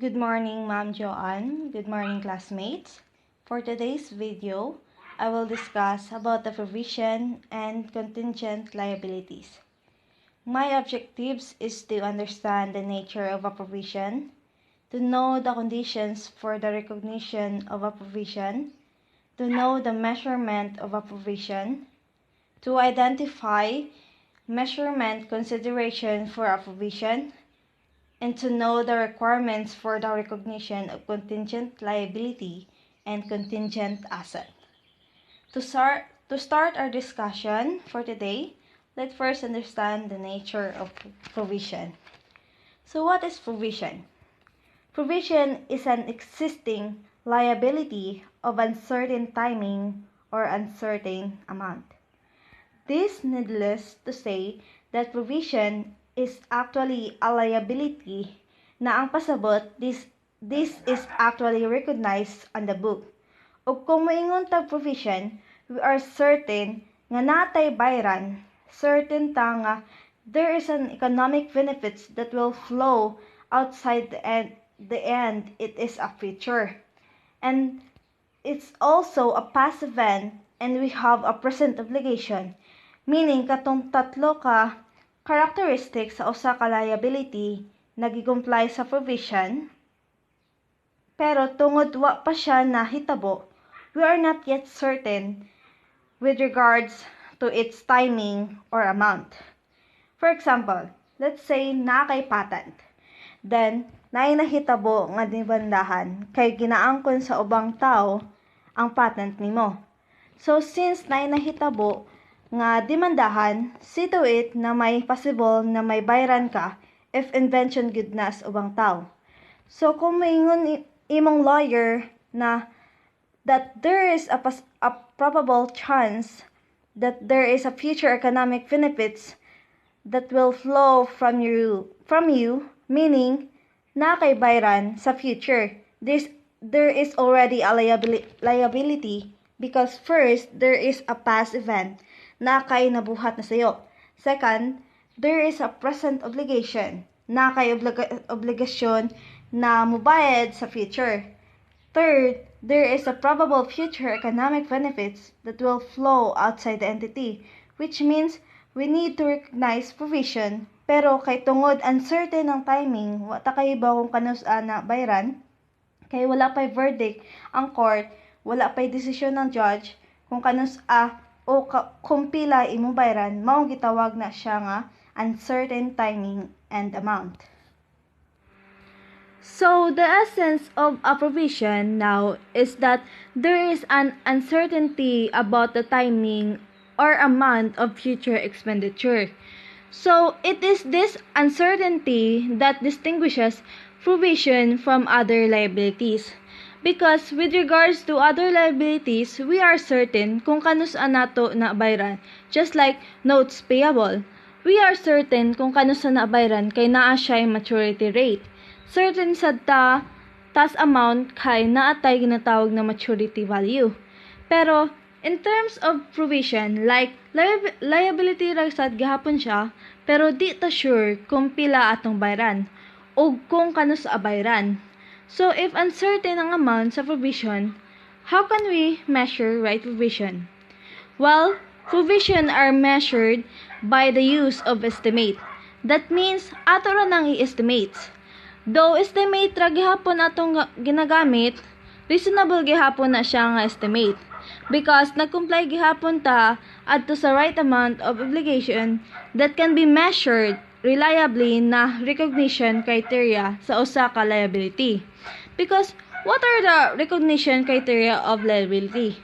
Good morning, Ma'am Joanne. Good morning, classmates. For today's video, I will discuss about the provision and contingent liabilities. My objectives is to understand the nature of a provision, to know the conditions for the recognition of a provision, to know the measurement of a provision, to identify measurement consideration for a provision, and to know the requirements for the recognition of contingent liability and contingent asset. To start our discussion for today, let's first understand the nature of provision. So what is provision? Provision is an existing liability of uncertain timing or uncertain amount. This needless to say that provision is actually a liability na ang pasabot this is actually recognized on the book. Ug kung moingon tag provision, we are certain nga natay bayran, certain ta nga there is an economic benefits that will flow outside the end it is a future. And it's also a past event and we have a present obligation. Meaning, katong tatlo ka characteristics sa usa ka liability nagikomply sa provision, pero tungod wa pa siya nahitabo, we are not yet certain with regards to its timing or amount. For example, let's say na kay patent. Then, naay nahitabo nga dibandahan kay ginaangkon sa ubang tao ang patent nimo. So, since naay nahitabo nga demandahan, see to it na may possible na may bayran ka if invention good na sa ubang tao. So, kung maingon imong lawyer na that there is a probable chance that there is a future economic benefits that will flow from you, meaning na kay bayran sa future. There is already a liability because first, there is a past event na kay nabuhat na sayo. Second, there is a present obligation na kay obligasyon na mubayad sa future. Third, there is a probable future economic benefits that will flow outside the entity, which means we need to recognize provision, pero kay tungod uncertain ang timing, wa ta kay ba kung kanus-a na bayran, kay wala pa'y verdict ang court, wala pa'y desisyon ng judge, kung kanus-a o kung pila imong bayran, mao gitawag na siya nga uncertain timing and amount. So, the essence of a provision now is that there is an uncertainty about the timing or amount of future expenditure. So, it is this uncertainty that distinguishes provision from other liabilities. Because with regards to other liabilities, we are certain kung kanus-an nato na bayran. Just like notes payable, we are certain kung kanus-an na bayran kay naa siya maturity rate. Certain sad tas amount kay naatay ginatawag na maturity value. Pero in terms of provision, like liability ra sad gihapon siya, pero di ta sure kung pila atong bayran o kung kanus-a bayran. So, if uncertain ang amount sa provision, how can we measure right provision? Well, provision are measured by the use of estimate. That means, ato ra nang i-estimate. Though estimate ra gihapon atong ginagamit, reasonable gihapon na siya nga estimate. Because nag-comply gihapon ta adto sa right amount of obligation that can be measured reliably na recognition criteria sa usa ka liability. Because what are the recognition criteria of liability?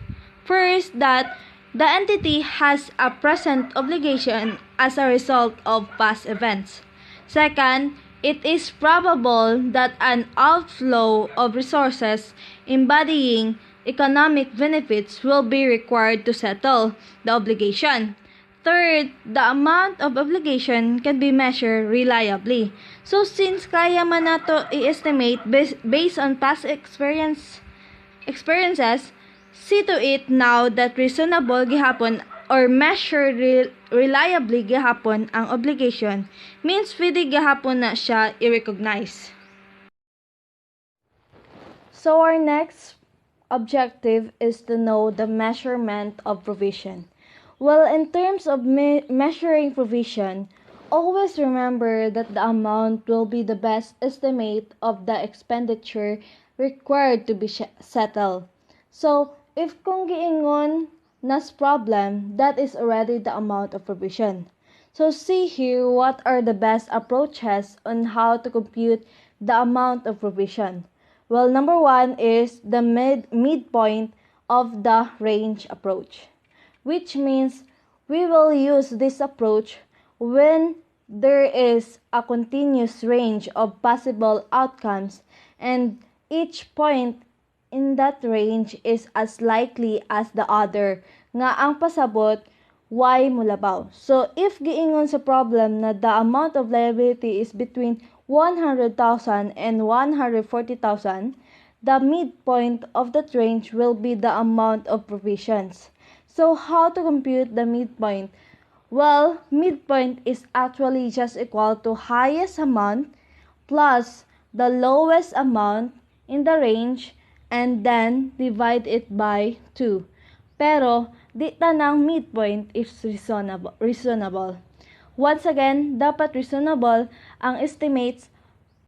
First, that the entity has a present obligation as a result of past events. Second, it is probable that an outflow of resources embodying economic benefits will be required to settle the obligation. Third, the amount of obligation can be measured reliably. So, since kaya man nato i-estimate based on past experiences, see to it now that reasonable gihapon or measured reliably gihapon ang obligation means pwede gihapon na siya i-recognize. So our next objective is to know the measurement of provision. Well, in terms of measuring provision, always remember that the amount will be the best estimate of the expenditure required to be settled. So, if kung giingon nas problem, that is already the amount of provision. So see here what are the best approaches on how to compute the amount of provision. Well, number one is the midpoint of the range approach, which means we will use this approach when there is a continuous range of possible outcomes and each point in that range is as likely as the other nga ang pasabot y mulabaw. So if giingon sa problem na the amount of liability is between 100,000 and 140,000, the midpoint of that range will be the amount of provisions. So how to compute the midpoint? Well, midpoint is actually just equal to highest amount plus the lowest amount in the range and then divide it by 2. Pero, di tanang midpoint is reasonable. Once again, dapat reasonable ang estimates